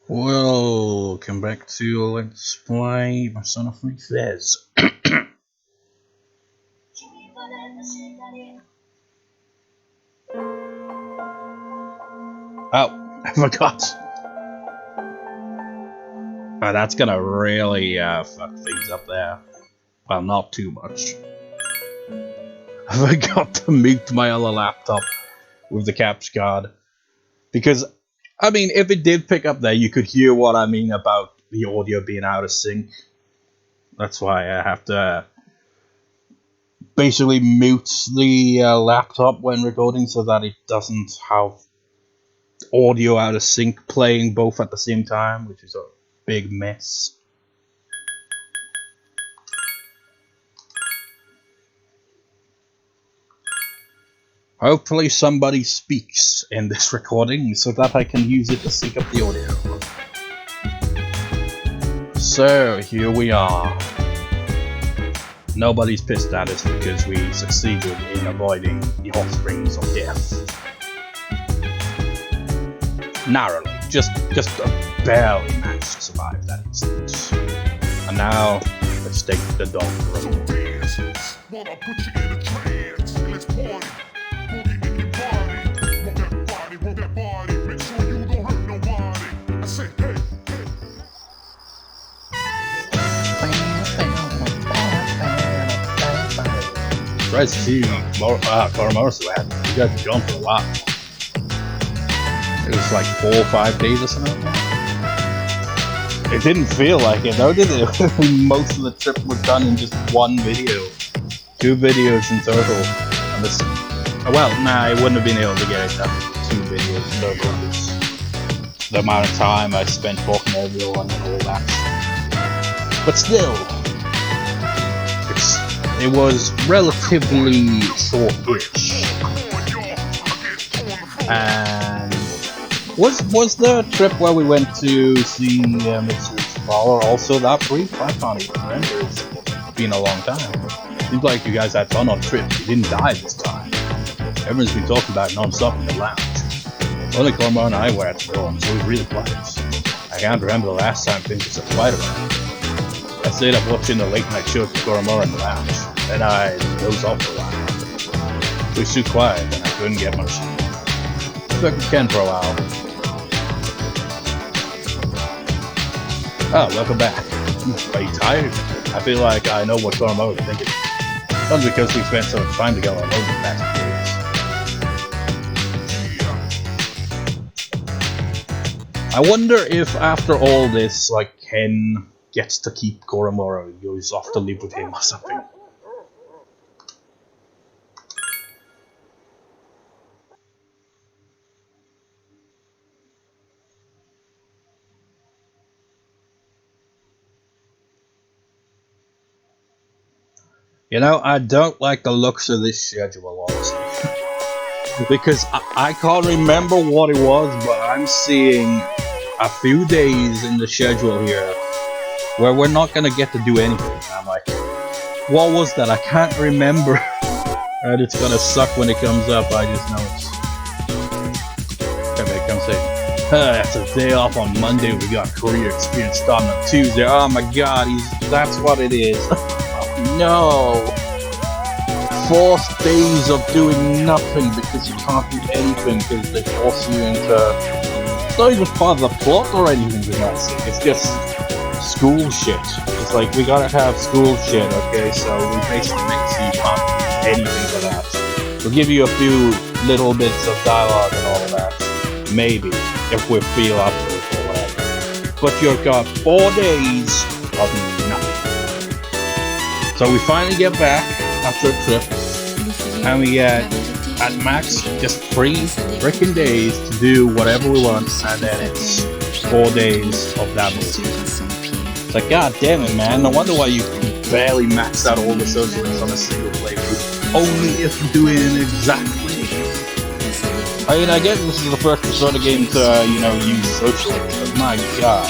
Welcome back to Let's Play Persona 3 FES. Oh, I forgot. Oh, that's gonna really fuck things up there. Well, not too much. I forgot to mute my other laptop with the capture card. Because, I mean, if it did pick up there, you could hear what I mean about the audio being out of sync. That's why I have to basically mute the laptop when recording so that it doesn't have audio out of sync playing both at the same time, which is a big mess. Hopefully somebody speaks in this recording so that I can use it to sync up the audio. So, here we are. Nobody's pissed at us because we succeeded in avoiding the hot springs of death. Narrowly, just barely managed to survive that instance. And now, let's take the dog for a walk. Wanna put you in a trance, let's party. Boogie in your body, rock that body, make sure you don't hurt nobody. I say, hey. Surprised to see you, Koromaru so happy. You guys have gone for a while. It was like 4 or 5 days or something. It didn't feel like it though, did it? Most of the trip was done in just one video. 2 videos in total. And this, well, nah, I wouldn't have been able to get it done. 2 videos in total. It's the amount of time I spent talking to everyone and all that. But still, it was relatively short-ish. And was the trip where we went to see Mitsuru's father also that brief? I can't even remember. It's been a long time. Seems like you guys had fun on trip. You didn't die this time. Everyone's been talking about it non-stop in the lounge. Only Koromaru and I were at the dorm, so it was really quiet. I can't remember the last time things were so quiet around. I stayed up watching the late night show to Koromaru in the lounge. Then I dozed off for a while. It was too quiet and I couldn't get much sleep. Stuck with Ken for a while. Oh, welcome back. Are you tired? I feel like I know what Koromaru is thinking. Not because we spent so much time together on over the past years. I wonder if after all this, like, Ken gets to keep Koromaru, he goes off to live with him or something. You know, I don't like the looks of this schedule, honestly. Because I can't remember what it was, but I'm seeing a few days in the schedule here where we're not gonna get to do anything. And I'm like, what was that? I can't remember. And it's gonna suck when it comes up, I just know it's... Okay, come say, that's a day off on Monday, we got career experience starting on Tuesday. Oh my god, that's what it is. No! 4 days of doing nothing because you can't do anything because they force you into... It's not even part of the plot or anything for that sake, it's just school shit. It's like, we gotta have school shit, okay, so we basically make it so you can't do anything for that. We'll give you a few little bits of dialogue and all of that, maybe, if we feel up to it or whatever. But you've got 4 days of nothing. So we finally get back after a trip, and we get, at max, just 3 freaking days to do whatever we want, and then it's 4 days of that movie. It's like, god damn it, man, no wonder why you barely maxed out all the social links on a single playthrough, only if you're doing it exactly. I mean, I get this is the first Persona game to, you know, use social links, but my god.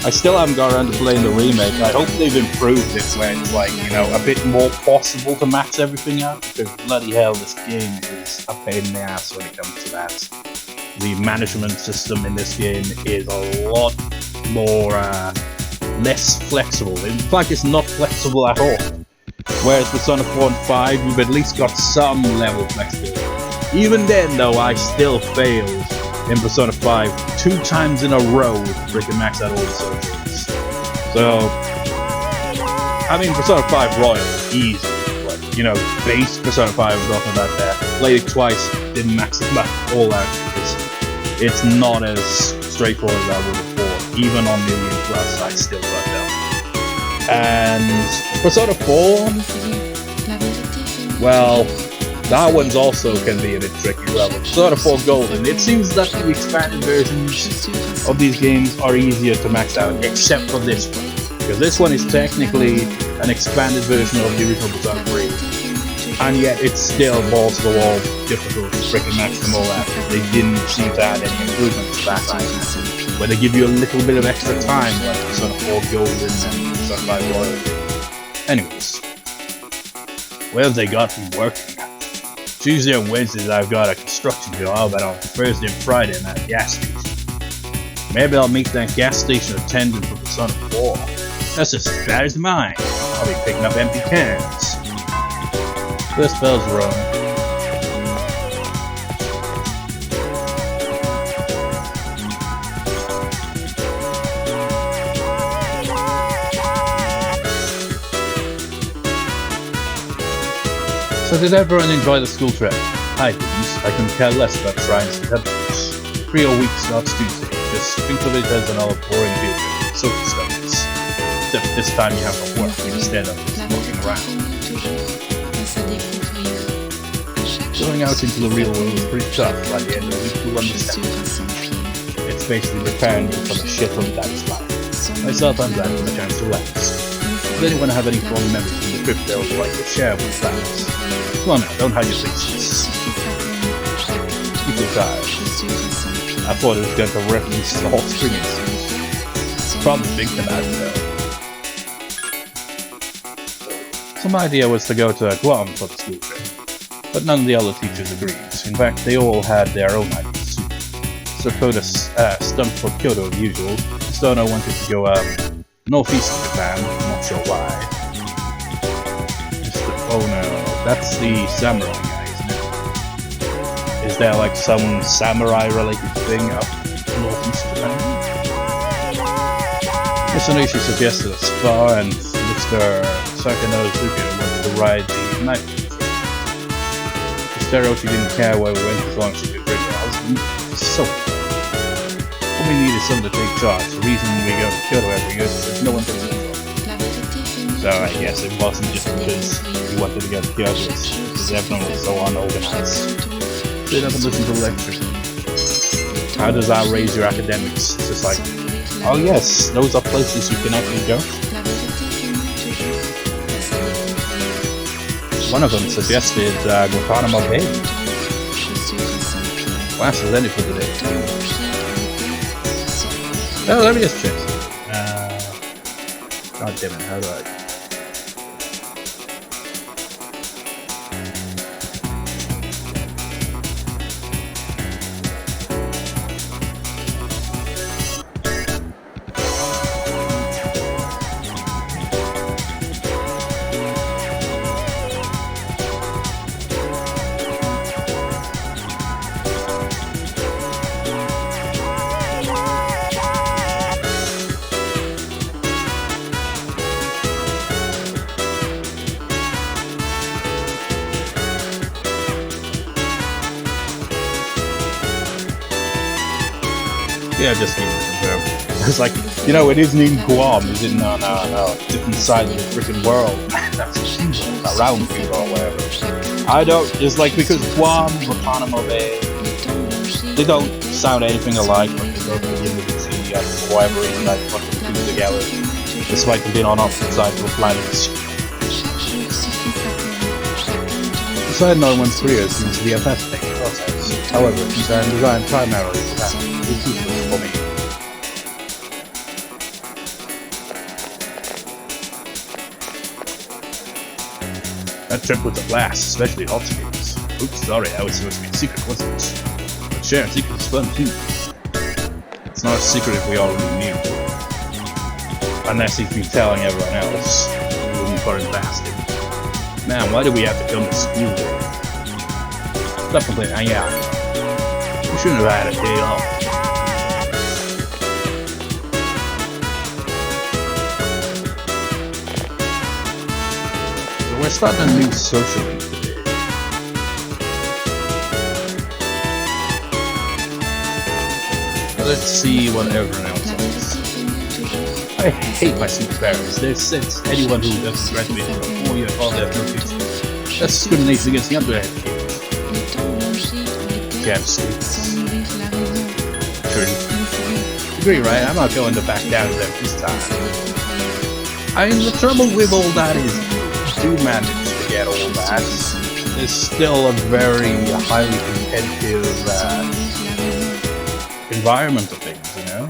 I still haven't got around to playing the remake. I hope they've improved it where it's like, you know, a bit more possible to max everything out, because bloody hell, this game is a pain in the ass when it comes to that. the management system in this game is a lot more less flexible. In fact, it's not flexible at all. Whereas Persona 4 and 5, you've at least got some level of flexibility. Even then, though, I still failed in Persona 5 2 times in a row to freaking max out all the socials. So, I mean, Persona 5 Royal, easy. But, you know, base Persona 5 was nothing about that. Played it twice, didn't max it all out because it's not as straightforward as I would have thought. Even on Million Plus, I still got that. And Persona 4, well, that one's also can be a bit tricky. Well, Persona 4 Golden, it seems that the expanded versions of these games are easier to max out, except for this one. Because this one is technically an expanded version of the original Persona 3. And yet it's still balls to the wall difficult to freaking max them all out. They didn't seem to add any improvements back then, where they give you a little bit of extra time, like Persona 4 Golden and Persona 5 Royal. Anyways, what have they got me working? Tuesday and Wednesdays I've got a construction job, and on Thursday and Friday I'm at a gas station. Maybe I'll meet that gas station attendant for Persona 4. That's just as bad as mine. I'll be picking up empty cans. First bell's rung. So did everyone enjoy the school trip? I didn't. I can care less about shrines and temples. 3 whole weeks starts Tuesday. Just think of it as another boring field trip. Social studies. Except this time you have to work instead of just looking around. Going out into the real world is pretty tough. By the end of the week you'll understand. It's basically preparing you for the shit of dad's life. Myself, I'm glad for the chance to relax. Does anyone have any fond memories from the trip they would like to share with friends? Come on now, don't hide your faces. You feel tired. I thought it was going to reference the hot spring incident. Probably thinking about it though. So my idea was to go to Guam for the school trip, but none of the other teachers agreed. In fact, they all had their own ideas. So Koda stumped for Kyoto as usual. Stono wanted to go northeast of Japan, I'm not sure why. Oh no, that's the samurai guy, isn't it? Is there like some samurai related thing up northeast Japan? Mr. Nishi suggested a spa, and Mr. Sakanosuke wanted to ride the night. Mr. Teruoshi didn't care where we went as long as she could bring her husband. So all we need is someone to take charge. The reason we go to Kyoto every year is there's no one to do it. So I guess it wasn't just because we wanted to go to Kyoto, it's because everyone was so unorganized. They never listen to the lecture. How does that raise your academics? It's just like, oh yes, those are places you can actually go. One of them suggested Guantanamo Bay. Well, that's it for today. Oh, let me just check. God damn it, how do I... Yeah, just need to confirm. It's like, you know, it isn't in Guam, is it? No, different side of the freaking world. That's around Cuba or whatever. I don't, it's like, because Guam, Guantanamo Bay, they don't sound anything alike, but they go to the end of the sea, and for whatever reason, I put them two together, despite them being on opposite sides of the planet. The side no one's career seems to be a fascinating process. However, since I'm designed primarily for that, it's useless for me. That trip was a blast, especially hot springs. Oops, sorry, that was supposed to be a secret, wasn't it? But sharing secrets is fun too. It's not a secret if we already knew. Unless he's been telling everyone else. We wouldn't put him bastard. Man, why do we have to come to school? Definitely, yeah. We shouldn't have had a day off. So we're starting a new social link today. Let's see what everyone else has. I hate my super parents. They've said anyone who doesn't graduate from a 4-year college has no future. That's discrimination against the underage kids. Damn stupid. True. Agree, right? I'm not going to back down to them this time. I mean, the trouble with all that is, you do manage to get all that. There's still a very highly competitive environment of things, you know?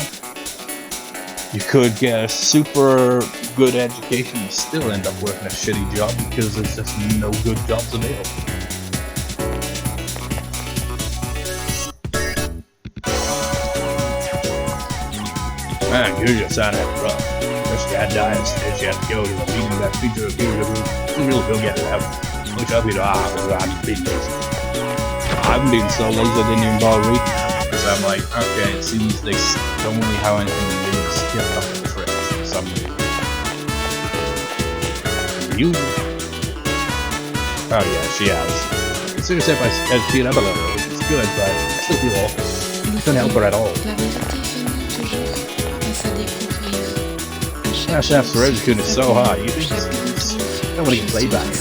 You could get a super good education and still end up working a shitty job because there's just no good jobs available. Man, you just sound like rough. First dad died, instead she had to go to a meeting that featured a period of real go get it out. Which I'll be to I've been lazy. I've been so lazy I didn't even bother reading that because I'm like, okay, it seems they don't really have anything to do with skip up the tricks for some reason. You? Oh yeah, she has. As soon as I speed up a little, which is good, but I still feel awful. I couldn't help her at all. Chef's Roscoon is so hard, you think nobody can play back it.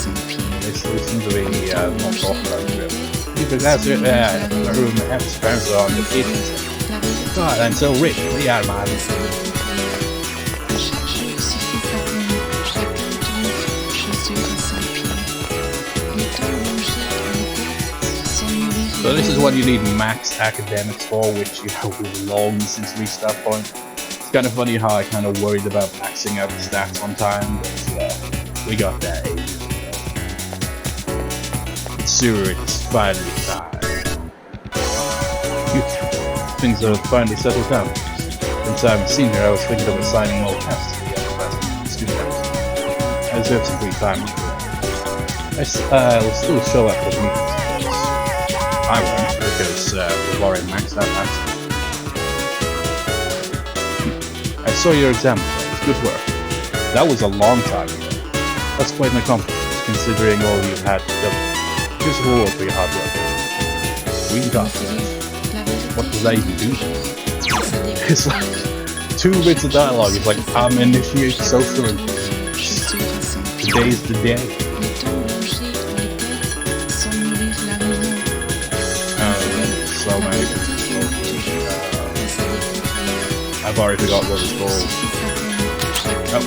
They seem to be not talking about it. Because that's it, the room has parents on the kitchen. God, I'm so rich, we are, man. So this is what you need max academics for, which you have long since reached that point. It's kind of funny how I kind of worried about maxing out the stats on time, but yeah, we got that ages ago. Mitsuru, it's finally time. Things have finally settled down. Since I'm a senior, I was thinking of assigning more tests to the underclassmen student council. I deserve some free time. I'll still show up at meetings. I won't, because we've already maxed out that. I saw your exam results. Good work. That was a long time ago. That's quite an accomplishment, considering all you've had to do. Here's a reward for your hard work. We can talk about it. What does that even do? It's like 2 bits of dialogue. It's like, I'm initiate social and today's the day. So many I've already forgot what it's called. Oh.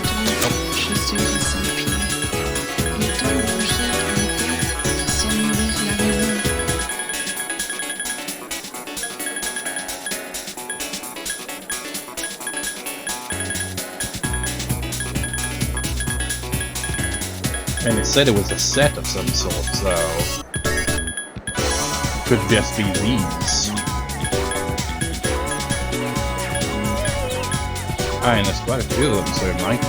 And it said it was a set of some sort, so could just be these. And there's quite a few of them, so it might be.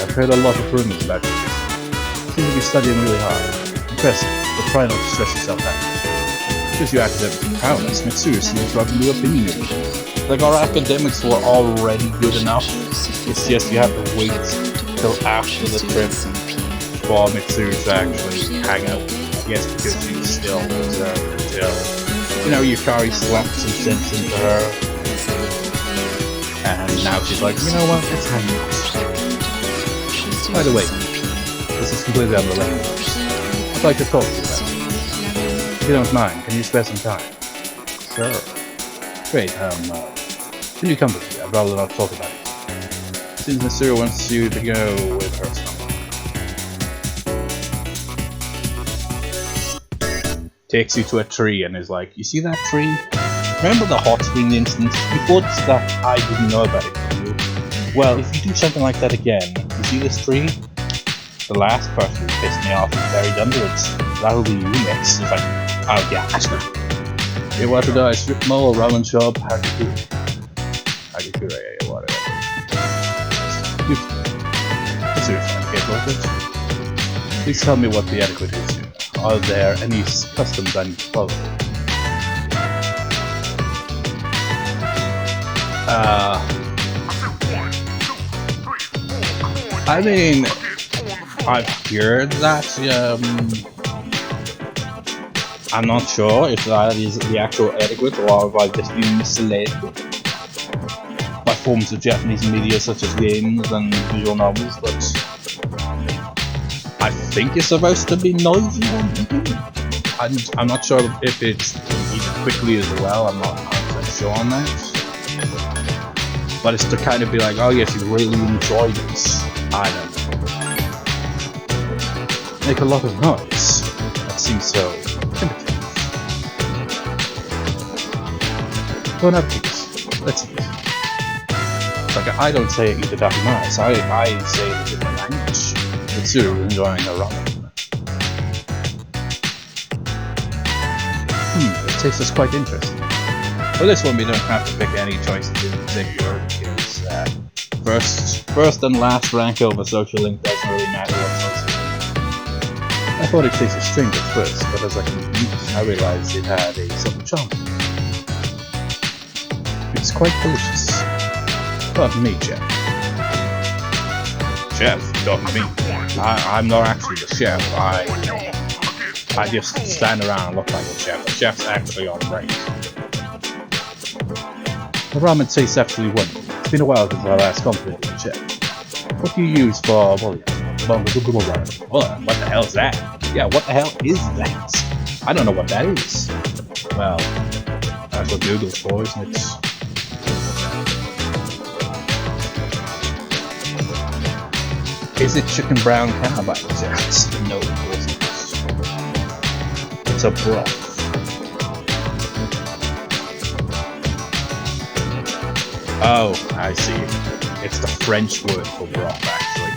I've heard a lot of rumors about you. You seem to be studying really hard. Impressive, but try not to stress yourself out. Because your academic prowess, Mitsuru seems to have a new opinion of you. Like, our academics were already good enough. It's just you have to wait till after the trip for Mitsuru to actually hang out. I guess because she's still reserved until, you know, Yukari slapped some sense into her. And now she's like, you know what, let's hang out. By the way, this is completely unrelated. I'd like to talk to you about it. If you don't mind, can you spare some time? Sure. Great, can you come with me? I'd rather not talk about it. Since Mitsuru wants you to go with her somewhere. Takes you to a tree and is like, you see that tree? Remember the hot spring instance? You thought that I didn't know about it, did you? Well, if you do something like that again, you see this tree? The last person who pissed me off is buried under it. That'll be you next. It's like, oh yeah, that's right. Hey, what did I strip mall, ramen shop, Hagakure, whatever. Please tell me what the etiquette is here. Are there any customs I need to follow? I mean, I've heard that, I'm not sure if that is the actual etiquette or if I've just been misled by forms of Japanese media such as games and visual novels, but I think it's supposed to be noisy. I'm not sure if it's eaten quickly as well, I'm not 100% sure on that. But it's to kind of be like, oh yes, you really enjoyed it. I don't know. Make a lot of noise. That seems so primitive. Don't have peace. Let's eat. Like, I don't say eat the dakimasu, I say it in a different language. Mitsuru enjoying her ramen. The taste is quite interesting. For this one we don't have to pick any choices in particular, because first and last rank over social link doesn't really matter what social link. I thought it tasted strange at first, but as I continued, I realized it had a subtle charm. It's quite delicious. Pardon me, chef. Chef, pardon me. I'm not actually the chef. I just stand around and look like a chef. The chef's actually on break. The ramen tastes absolutely wonderful. It's been a while since I last complimented the chef. What do you use for bouillon? What the hell is that? Yeah, what the hell is that? I don't know what that is. Well, that's what Google's for, isn't it? Is it chicken brown cow by any chance? No, it wasn't. It's a broth. Oh, I see. It's the French word for broth, actually.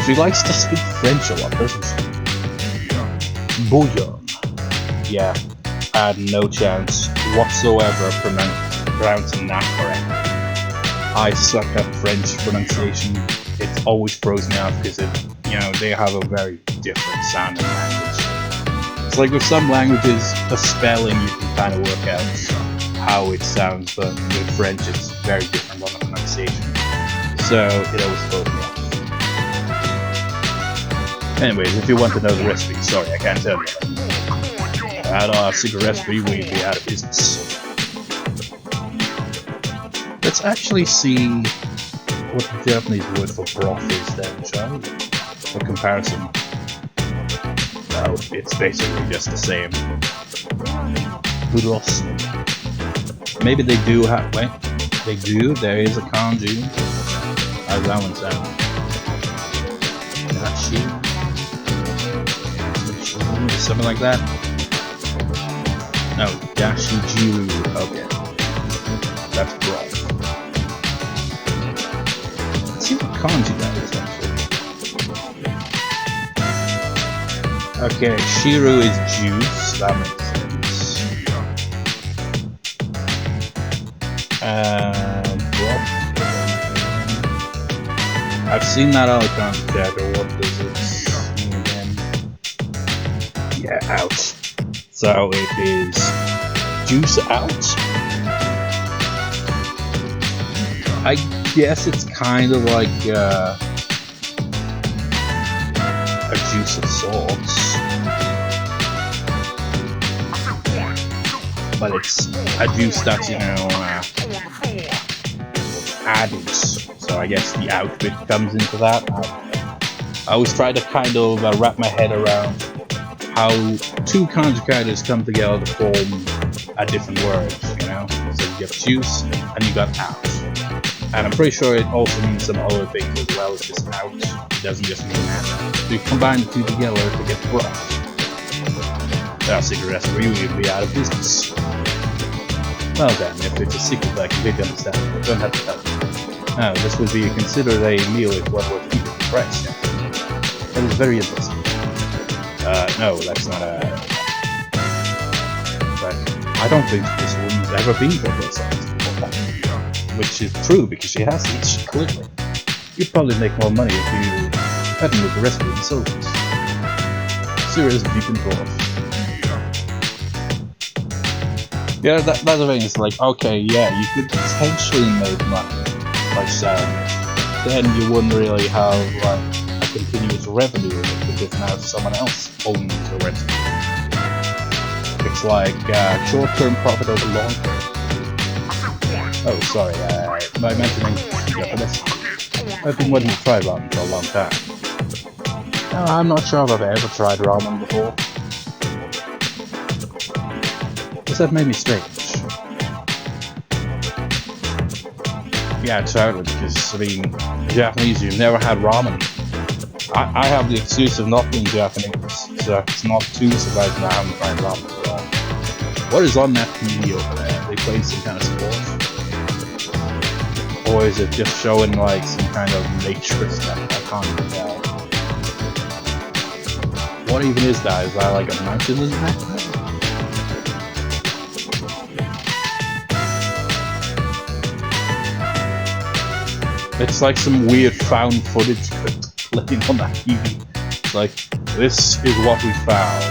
She likes to speak French a lot, doesn't she? Bouillon. Yeah, I had no chance whatsoever pronouncing that correctly. I suck at French pronunciation. It always throws me off because they have a very different sounding language. It's like with some languages, the spelling you can kind of work out how it sounds, but with French it's very different on the pronunciation. So it always throws me off. Anyways, if you want to know the recipe, sorry, I can't tell you. Without our secret recipe, we'd be out of business. Let's actually see what the Japanese word for broth is then, shall we? For comparison. No, it's basically just the same. Budos. Maybe they do have, wait, they do, there is a kanji. How's that one sound? Dashi? Something like that? No, dashi jiru, okay. That's broth. Let's see what kanji that is actually. Okay, shiru is juice, that makes sense. Broth. I've seen that other kanji character, what does it mean again? Yeah, out. So it is juice out. I guess it's kind of like a juice of sorts, but it's a juice that's added. So I guess the out bit comes into that. I always try to kind of wrap my head around how two kanji characters come together to form a different word, So you get juice and you got out. And I'm pretty sure it also means some other things as well as just out. It doesn't just mean that. So you combine the two together to get broth. Our secret recipe would be out of business. Well then, if it's a secret I completely understand, I don't have to tell you. Now, this would be considered a meal if one were to eat it fresh. That is very interesting. No, that's not a... But I don't think this woman's ever been publicized before. Which is true, because she hasn't, clearly. You'd probably make more money if you hadn't with the rest of the soldiers. Serious beacon force. Yeah, that's the thing, it's like, okay, yeah, you could potentially make money by selling it, but then you wouldn't really have, like, a continuous revenue because now someone else owns the recipe. It's like, short-term profit over long-term. Oh, sorry, by mentioning Japanese, I've been wanting to try ramen for a long time. I'm not sure if I've ever tried ramen before. Because that made me strange. Yeah, totally, because, I mean, Japanese, you've never had ramen. I have the excuse of not being Japanese, so it's not too surprising that I haven't tried ramen at all. What is on that TV over there? Are they playing some kind of sport? Or is it just showing, like, some kind of nature stuff? I can't even tell. What even is that? Is that like a mountain in the background? It's like some weird found footage playing on that TV. It's like, this is what we found.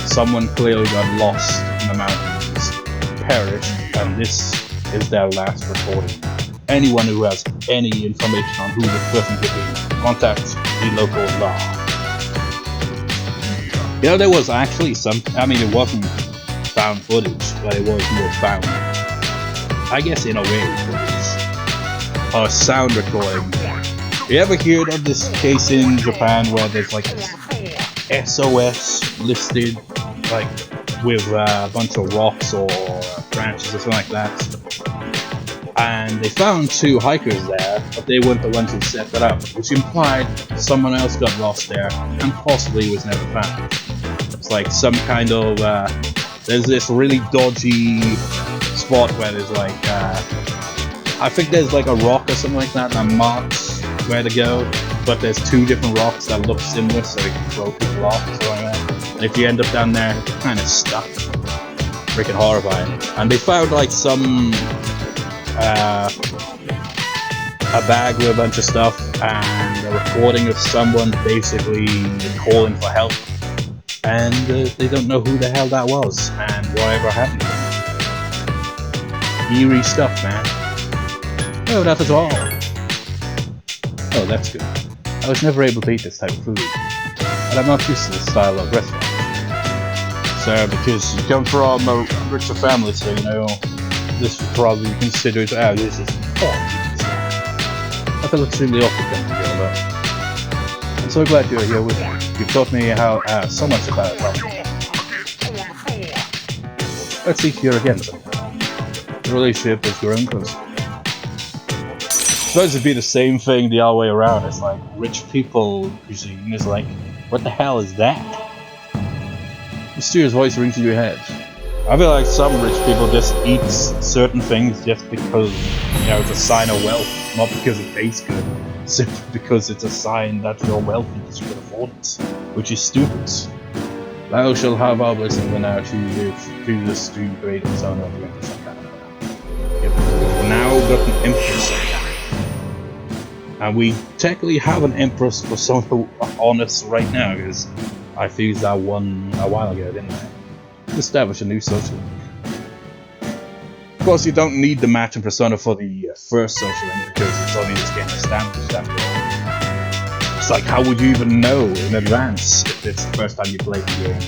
Someone clearly got lost in the mountains, perished, and this is their last recording. Anyone who has any information on who the person could be, contact the local law. You know, there was actually some, I mean, it wasn't found footage, but it was more found, I guess in a way, footage. Or sound recording. You ever heard of this case in Japan where there's like this SOS listed, like, with a bunch of rocks or branches or something like that? And they found 2 hikers there, but they weren't the ones who set that up, which implied someone else got lost there and possibly was never found. It's like some kind of, there's this really dodgy spot where there's like, I think there's like a rock or something like that marks where to go, but there's 2 different rocks that look similar so you can throw people off or something like that. And if you end up down there, you're kind of stuck. Freaking horrifying. And they found like some, a bag with a bunch of stuff and a recording of someone basically calling for help, and they don't know who the hell that was and whatever happened to them. Eerie stuff, man. No, not at all. Oh, that's good. I was never able to eat this type of food, and I'm not used to this style of restaurant. So, because you come from a richer family, so you know, this would probably be considered, this is pork. I feel extremely awkward coming here, but I'm so glad you're here with me. You've taught me how so much about it. Let's eat here again sometime. The relationship has grown closer. It's supposed to be the same thing the other way around. It's like rich people cuisine is like, what the hell is that? Mysterious voice rings in your head. I feel like some rich people just eat certain things just because, you know, it's a sign of wealth, not because it tastes good, simply because it's a sign that you're wealthy because you can afford it, which is stupid. Thou shall have our blessing when our two live, to the stream great and son of the Empress. We've now got an Empress. And we technically have an Empress persona on us right now, because I fused that one a while ago, didn't I? Establish a new social link. Of course, you don't need the matching persona for the first social link because it's only just getting established after all. It's like, how would you even know in advance if it's the first time you play the game?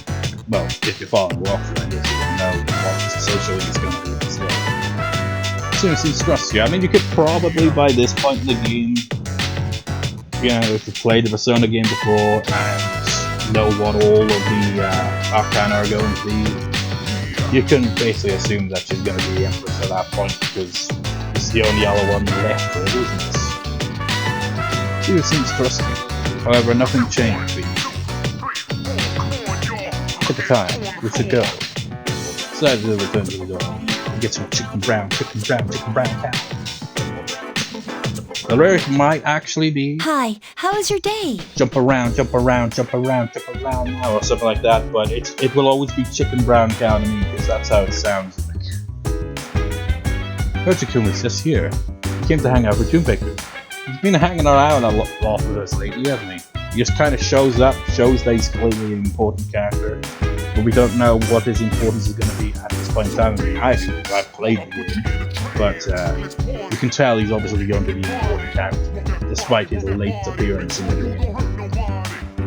Well, if you're following the walkthrough, I guess you would know what the social link is going to be. So, as soon as he trusts you, I mean, you could probably by this point in the game, you know, if you played the Persona game before and know what all of the arcana are going to be, you can basically assume that she's going to be the Empress at that point because it's the only other one left, isn't it? She seems trusting. However, nothing changed between you. Look at the time. We should go. Decided to return to the door. Get some chicken brown cow. The lyric might actually be, "Hi, how was your day?" jump around now, or something like that, but it will always be chicken brown cow to me, because that's how it sounds like. Koji-kun is just here. He came to hang out with Junpei-kun. He's been hanging around a lot with us lately, hasn't he? He just kind of shows up, shows that he's clearly an important character, but we don't know what his importance is going to be at this point in time. I mean, I do, because I've played the game, but you can tell he's obviously going to be an important character, despite his late appearance in the game.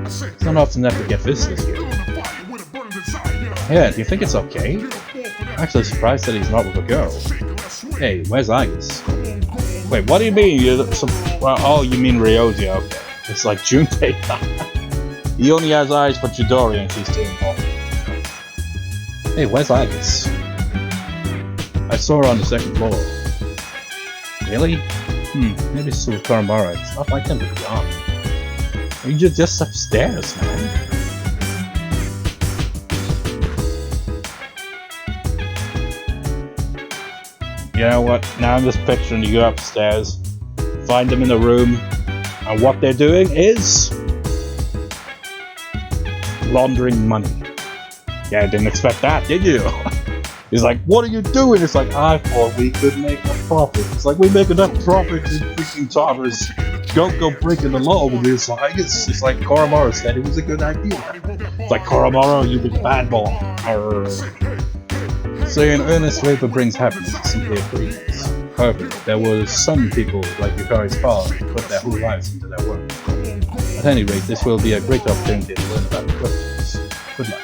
It's not often that we get visitors here. Yeah, do you think it's okay? I'm actually surprised that he's not with a girl. Hey, where's Agus? Wait, what do you mean? Oh, you mean Ryoji, okay. It's like Junpei. He only has eyes for Chidori and she's too involved. Hey, where's Agus? I saw her on the second floor. Really? Maybe it's with Koromaru. It's not like them to be gone. You're just upstairs, man. You know what? Now I'm just picturing you go upstairs, find them in the room, and what they're doing is laundering money. Yeah, didn't expect that, did you? He's like, what are you doing? It's like, I thought we could make a profit. It's like, we make enough profit in freaking Tavers. Don't go breaking the law with this. Like, it's like Koromaru said it was a good idea. It's like, Koromaru, you big bad boy. Saying earnest labor brings happiness is simply a breeze. However, there were some people, like Yukari's father, who put their whole lives into their work. At any rate, this will be a great opportunity to learn about the questions. Good luck.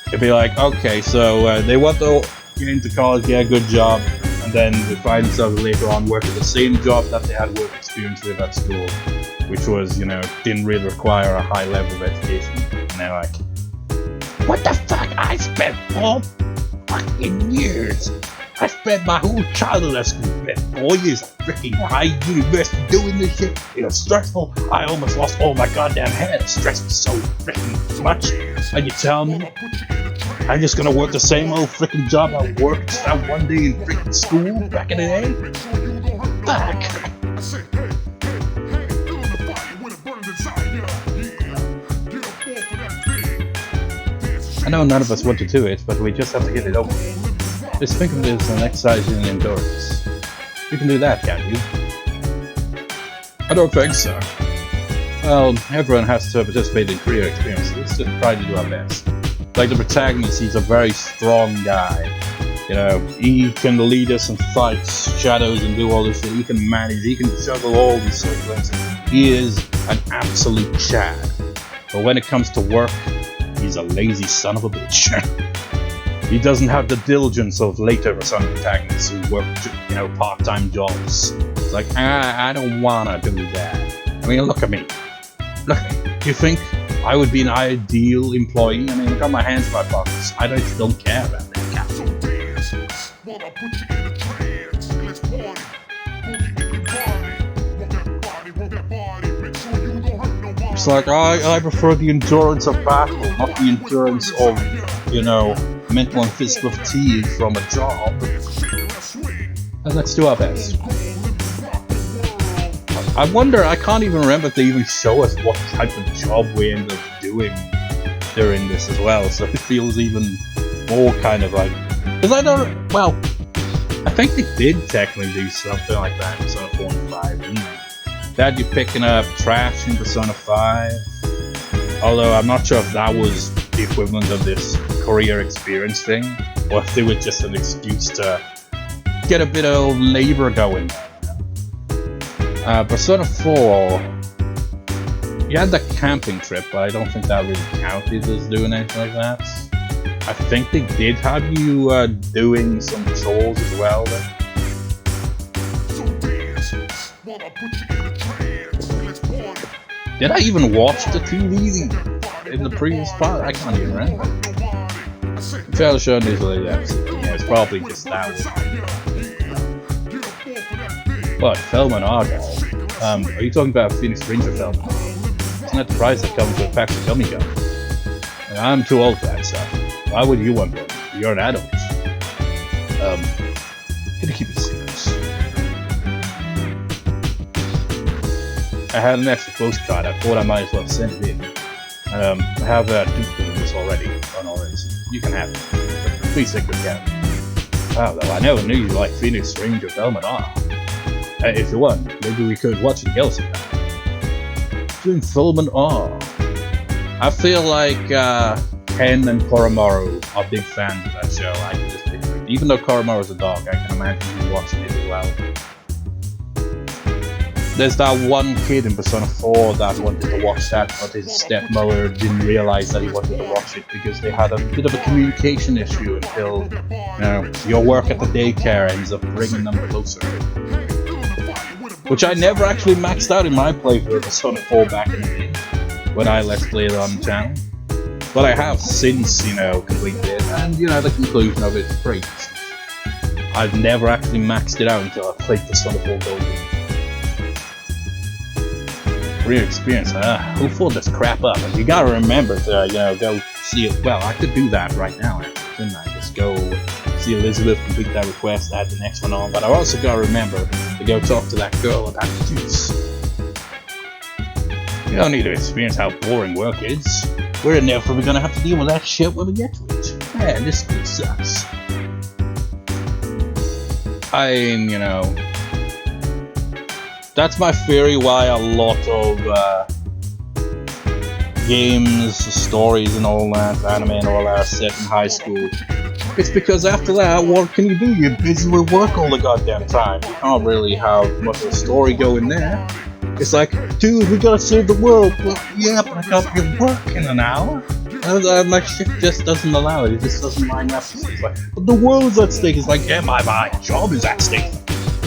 It'd be like, okay, so they want to get into college, get a good job, and then they find themselves later on working the same job that they had work experience with at school, which was, you know, didn't really require a high level of education. And they're like, what the fuck? I spent 4 fucking years. I spent my whole childhood at school, spent 4 years at freaking high university doing this shit. It was stressful. I almost lost all my goddamn hair. The stress was so freaking much. And you tell me I'm just gonna work the same old freaking job I worked that one day in freaking school back in the day? Fuck! I know none of us want to do it, but we just have to get it over. Just think of it as an exercise in endurance. You can do that, can't you? I don't think so. Well, everyone has to participate in career experiences. Let's just try to do our best. Like the protagonist, he's a very strong guy. You know, he can lead us in fights, shadows, and do all this shit. He can manage, he can juggle all these sequences. He is an absolute Chad. But when it comes to work, he's a lazy son of a bitch. He doesn't have the diligence of later protagonists who work, you know, part-time jobs. It's like, I don't wanna do that. I mean, look at me. Look at me. You think I would be an ideal employee? I mean, I got my hands in my pockets. I just don't care about that. It's like, I prefer the endurance of battle, not the endurance of, you know, mental and physical fatigue from a job. And let's do our best. I wonder, I can't even remember if they even show us what type of job we end up doing during this as well, so it feels even more kind of like... Because I don't... Well, I think they did technically do something like that in Persona 4 and 5, didn't they? They had you picking up trash in Persona 5, although I'm not sure if that was the equivalent of this career experience thing, or if they were just an excuse to get a bit of labor going. Persona 4, you had the camping trip, but I don't think that really counted as doing anything like that. I think they did have you doing some chores as well then. Did I even watch the TV in the previous part? I can't even remember. Fairly sure this episode. Yeah, it's probably just that one. What, Feldman Argyle? Are you talking about Phoenix Ranger Feldman? Isn't that the price that comes with packs of gummy gum? And I'm too old for that stuff. Why would you want one? You're an adult. Gonna keep it secret. I had an extra postcard. I thought I might as well send it in. I have a duplicate of this already. You can have it. But please take good care of it. Wow, though, I never knew you liked Phoenix Ranger Feldman. If you want, maybe we could watch it together sometime. Doing Feldman I feel like Ken and Koromaru are big fans of that show. I can just picture it. Even though Koromaru's a dog, I can imagine you watching it as well. There's that one kid in Persona 4 that wanted to watch that, but his stepmother didn't realize that he wanted to watch it because they had a bit of a communication issue until, you know, your work at the daycare ends up bringing them closer. Which I never actually maxed out in my playthrough of Persona 4 back in the day, when I let's played it on the channel. But I have since, you know, completed it, and, you know, the conclusion of it is great. I've never actually maxed it out until I played Persona 4 Golden. Real experience, who pulled this crap up? And you gotta remember to, you know, go see it. Well, I could do that right now, couldn't I? Just go see Elizabeth, complete that request, add the next one on. But I also gotta remember to go talk to that girl about the juice. You don't need to experience how boring work is. We're inevitably gonna have to deal with that shit when we get to it. Man, this school sucks. You know, that's my theory why a lot of games, stories and all that, anime and all that are set in high school. It's because after that, what can you do? You're busy with work all the goddamn time. You can't really have much of a story going there. It's like, dude, we gotta save the world. Well, yeah, but I gotta be at work in an hour. And my shit just doesn't allow it. It just doesn't line up. It's like, but the world's at stake. It's like, yeah, my job is at stake.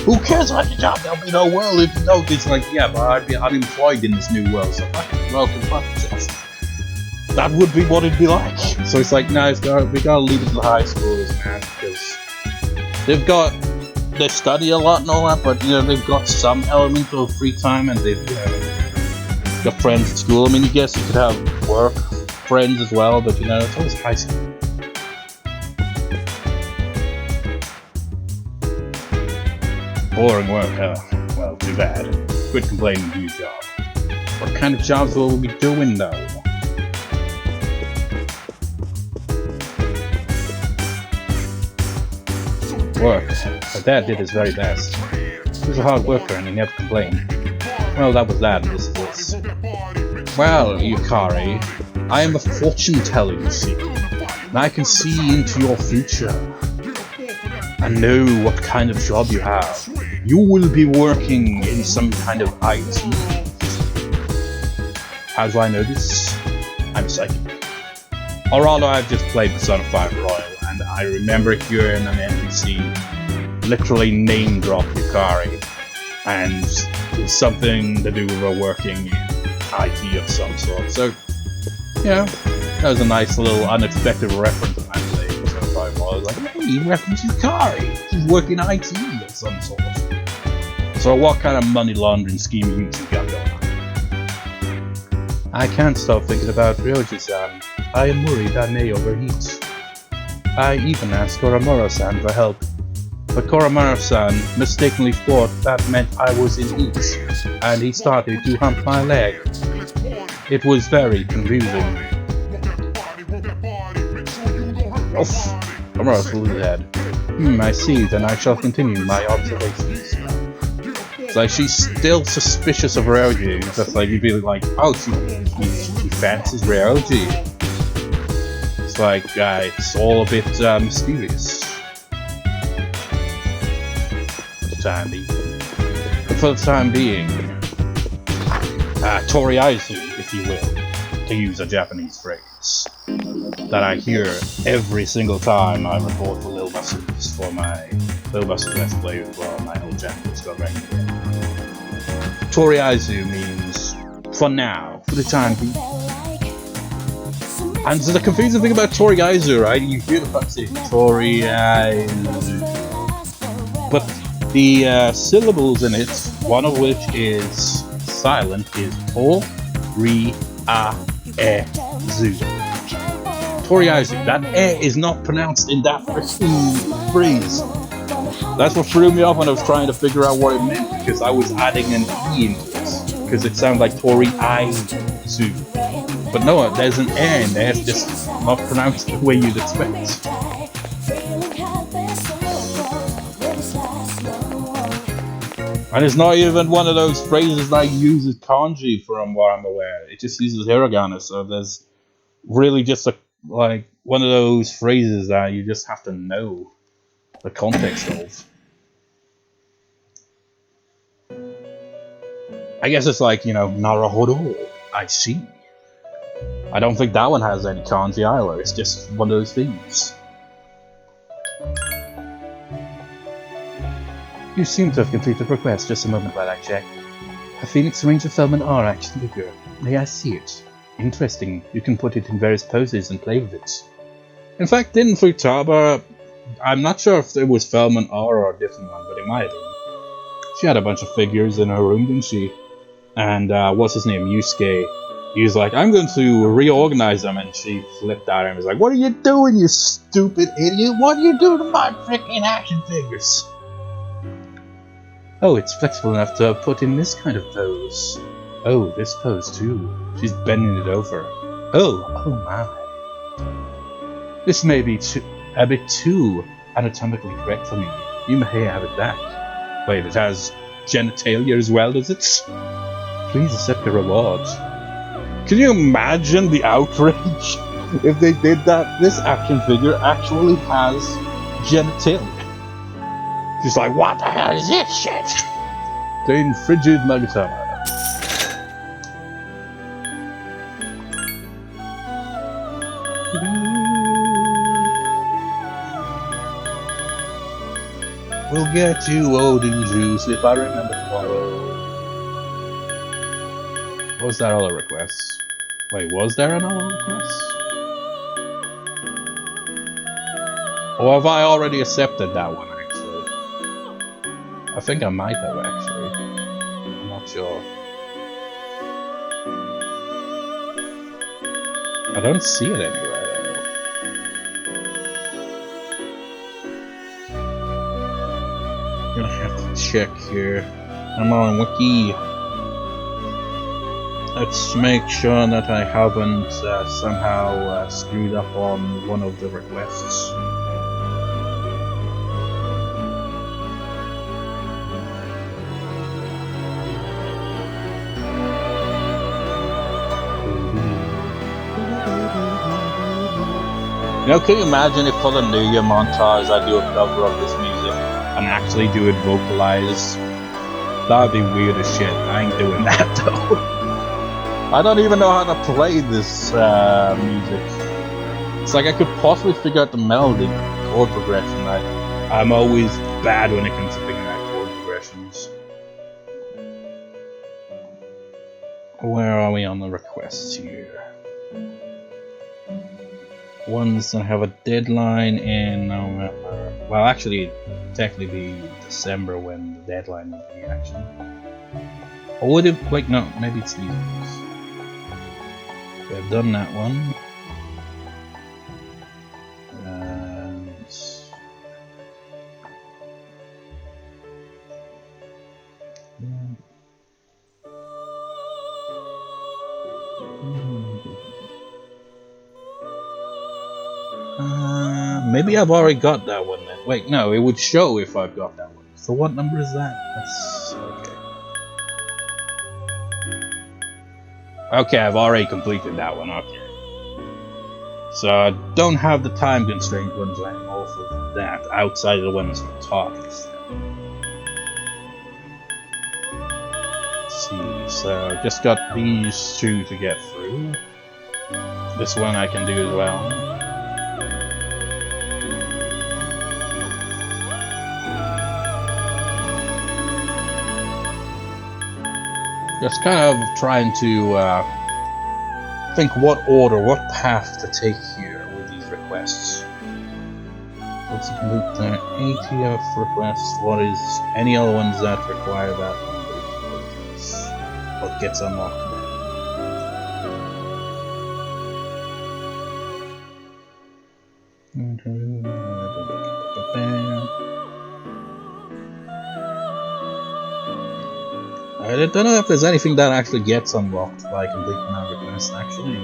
Who cares about your job? There'll be no world if you don't. It's like, yeah, but I'd be unemployed in this new world, so fucking welcome, fuck yourself. That would be what it'd be like. So it's like, no, we gotta leave it to the high schoolers, man, because they study a lot and all that, but, you know, they've got some element of free time, and they've, you know, got friends at school. I mean, I guess you could have work friends as well, but, you know, it's always high school. Boring work, well, too bad. Quit complaining, do your job. What kind of jobs will we be doing, though? Work. But Dad did his very best. He was a hard worker and he never complained. Well, that was that, and this is this. Well, Yukari, I am a fortune teller, you see, and I can see into your future. I know what kind of job you have. You will be working in some kind of IT. How do I know this? I'm psychic. Or rather, I've just played Persona 5 Royal, and I remember hearing an NPC literally name drop Yukari, and it's something to do with her working in IT of some sort. So, you know, that was a nice little unexpected reference to my play Persona 5 Royal. Like, hey, you reference Yukari. She's working IT of some sort. So what kind of money laundering scheme you two got going on? I can't stop thinking about Ryoji-san. I am worried I may overheat. I even asked Koromaru-san for help, but Koromaru-san mistakenly thought that meant I was in heat, and he started to hump my leg. It was very confusing. Oof! Koromaru flew his head. I see, then I shall continue my observations. It's like, she's still suspicious of Ryoji. Just like, you'd be like, oh, she fancies Ryoji. It's like, it's all a bit mysterious. For the time being, Toriumi, if you will, to use a Japanese phrase that I hear every single time I record for Lil Buses for my Lil Buses Let's Play as well, my old Japanese got right here. Toriumi means for now, for the time being. And so the confusing thing about Toriaizu, right? You hear the fuck say Toriaizu, but the syllables in it, one of which is silent, is Toriaizu. Toriaizu. That E is not pronounced in that freaking phrase. That's what threw me off when I was trying to figure out what it meant, because I was adding an E into it, because it sounded like Toriaizu. But no, there's an E in there, it's just not pronounced the way you'd expect. And it's not even one of those phrases that uses kanji from what I'm aware. It just uses hiragana, so there's really just like one of those phrases that you just have to know the context of. I guess it's like, you know, Naruhodo, I see. I don't think that one has any kanji either, it's just one of those things. You seem to have completed the request just a moment while I check. A Phoenix Ranger Feldman R action figure. May I see it? Interesting, you can put it in various poses and play with it. In fact, didn't Futaba, I'm not sure if it was Feldman R or a different one, but it might have been. She had a bunch of figures in her room, didn't she? And what's his name, Yusuke, he was like, I'm going to reorganize them, and she flipped at him and was like, what are you doing, you stupid idiot? What are you doing to my freaking action figures? Oh, it's flexible enough to put in this kind of pose. Oh, this pose too. She's bending it over. Oh my. This may be a bit too anatomically correct for me. You may have it back. Wait, it has genitalia as well, does it? Please accept the reward. Can you imagine the outrage if they did that? This action figure actually has genitalia. She's like, what the hell is this shit? Dane Frigid Magatama. We'll get you Odin juice if I remember tomorrow. What was that other request? Wait, was there another request? Or have I already accepted that one, actually? I think I might have, actually. I'm not sure. I don't see it anywhere, though. Gonna have to check here. I'm on Wiki. Let's make sure that I haven't somehow screwed up on one of the requests. You know, can you imagine if for the New Year montage I do a cover of this music and actually do it vocalized? That would be weird as shit. I ain't doing that though. I don't even know how to play this music. It's like I could possibly figure out the melody, chord progression. I'm always bad when it comes to figuring out chord progressions. Where are we on the requests here? Ones that have a deadline in November. Well, actually, technically be December when the deadline will be actually. Or would it? Wait, no, maybe it's these ones. We've done that one. Maybe I've already got that one then. Wait, no, it would show if I've got that one. So what number is that? That's okay. Okay, I've already completed that one, okay. So I don't have the time constraint ones anymore for that, outside of the ones from top instead. Let's see, so I just got these two to get through. This one I can do as well. Just kind of trying to think what order, what path to take here with these requests. Let's complete the ATF requests. What is any other ones that require that? What gets unlocked? I don't know if there's anything that actually gets unlocked by completing that request, actually.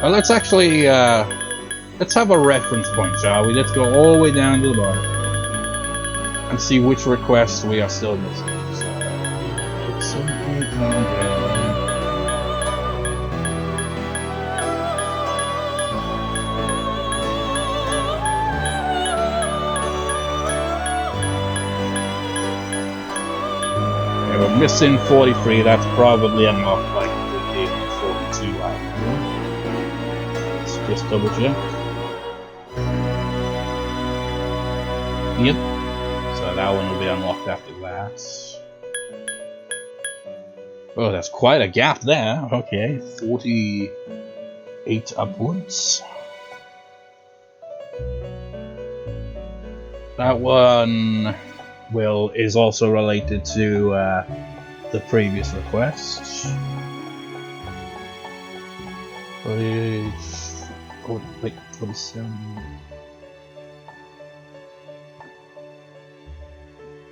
Well, let's actually, let's have a reference point, shall we? Let's go all the way down to the bottom and see which requests we are still missing. So, it's 7800. Okay, we're missing 43. That's probably unlocked like the 42 right now. Let's just double check. Yep. So that one will be unlocked after that. Oh, that's quite a gap there. Okay, 48 upwards. That one is also related to the previous request. Wait, 47.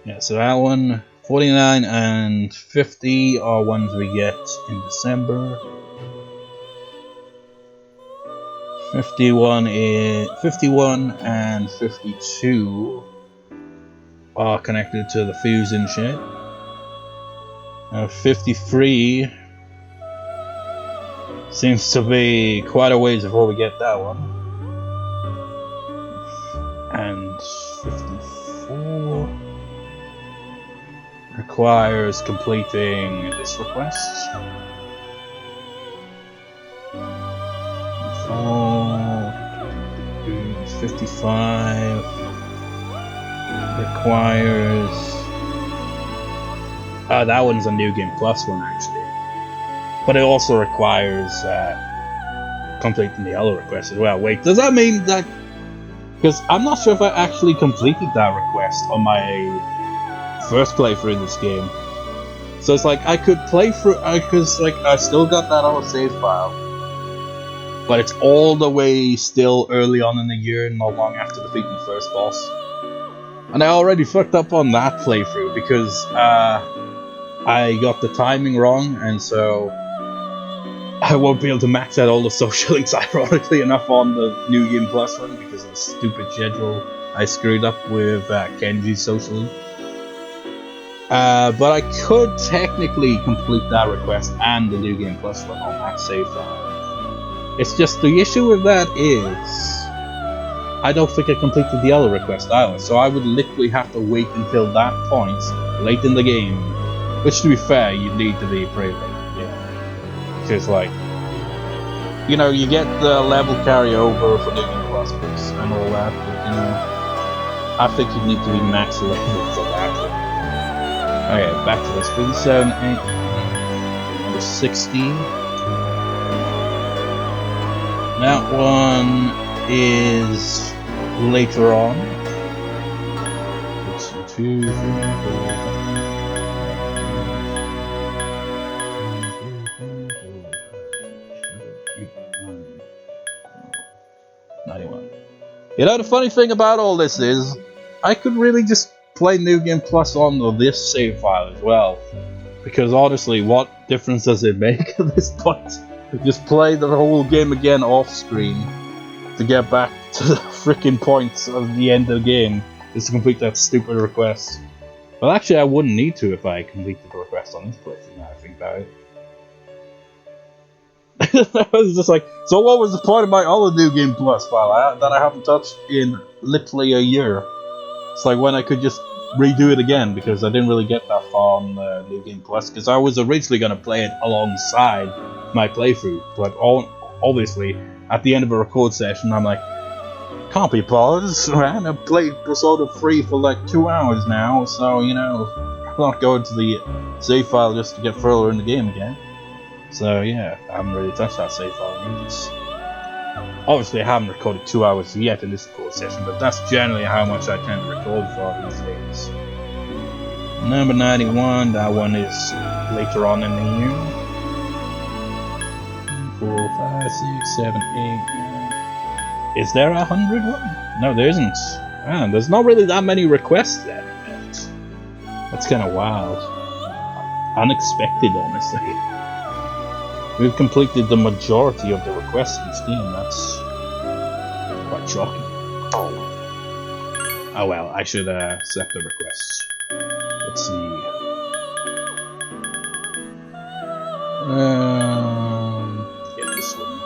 Yeah, so that one, 49 and 50 are ones we get in December. 51 and 52 are connected to the fusion shit. 53 seems to be quite a ways before we get that one. And 54 requires completing this request. 55 requires... that one's a New Game Plus one, actually. But it also requires completing the other request as well. Wait, does that mean that... Because I'm not sure if I actually completed that request on my first playthrough in this game. So it's like I could play through... Because like, I still got that other save file. But it's all the way still early on in the year, not long after defeating the first boss. And I already fucked up on that playthrough because I got the timing wrong, and so I won't be able to max out all the social links, ironically enough, on the New Game Plus one because of the stupid schedule I screwed up with Kenji's social link. But I could technically complete that request and the New Game Plus one on that save file. It's just the issue with that is I don't think I completed the other request either, so I would literally have to wait until that point late in the game, which to be fair, you need to be pretty late in the game. Because like, you know, you get the level carryover for New Game Plus and all that, but you know, I think you need to be max level for that. Okay, back to this. 47, 8, number 60. That one is later on. 2, 3, 4, 91. You know, the funny thing about all this is, I could really just play New Game Plus on this save file as well. Because honestly, what difference does it make at this point? Just play the whole game again off screen to get back to the freaking points of the end of the game, just to complete that stupid request. Well, actually, I wouldn't need to if I completed the request on this playthrough, now I think about it. I was just like, so what was the point of my other New Game Plus file that I haven't touched in literally a year? It's like when I could just redo it again because I didn't really get that far on New Game Plus because I was originally going to play it alongside my playthrough, but obviously at the end of a record session I'm like, can't be paused, man. I've played Persona 3 for like 2 hours now, so you know, I'm not going to the save file just to get further in the game again. So yeah, I haven't really touched that save file in ages. Obviously I haven't recorded 2 hours yet in this record session, but that's generally how much I tend to record for these days. Number 91, that one is later on in the year. 4, 5, 6, 7, 8, 9. Is there 100 one? No, there isn't. Man, there's not really that many requests there. That's kind of wild. Unexpected, honestly. We've completed the majority of the requests in this game. That's quite shocking. Oh well, I should accept the requests. Let's see. Get this one.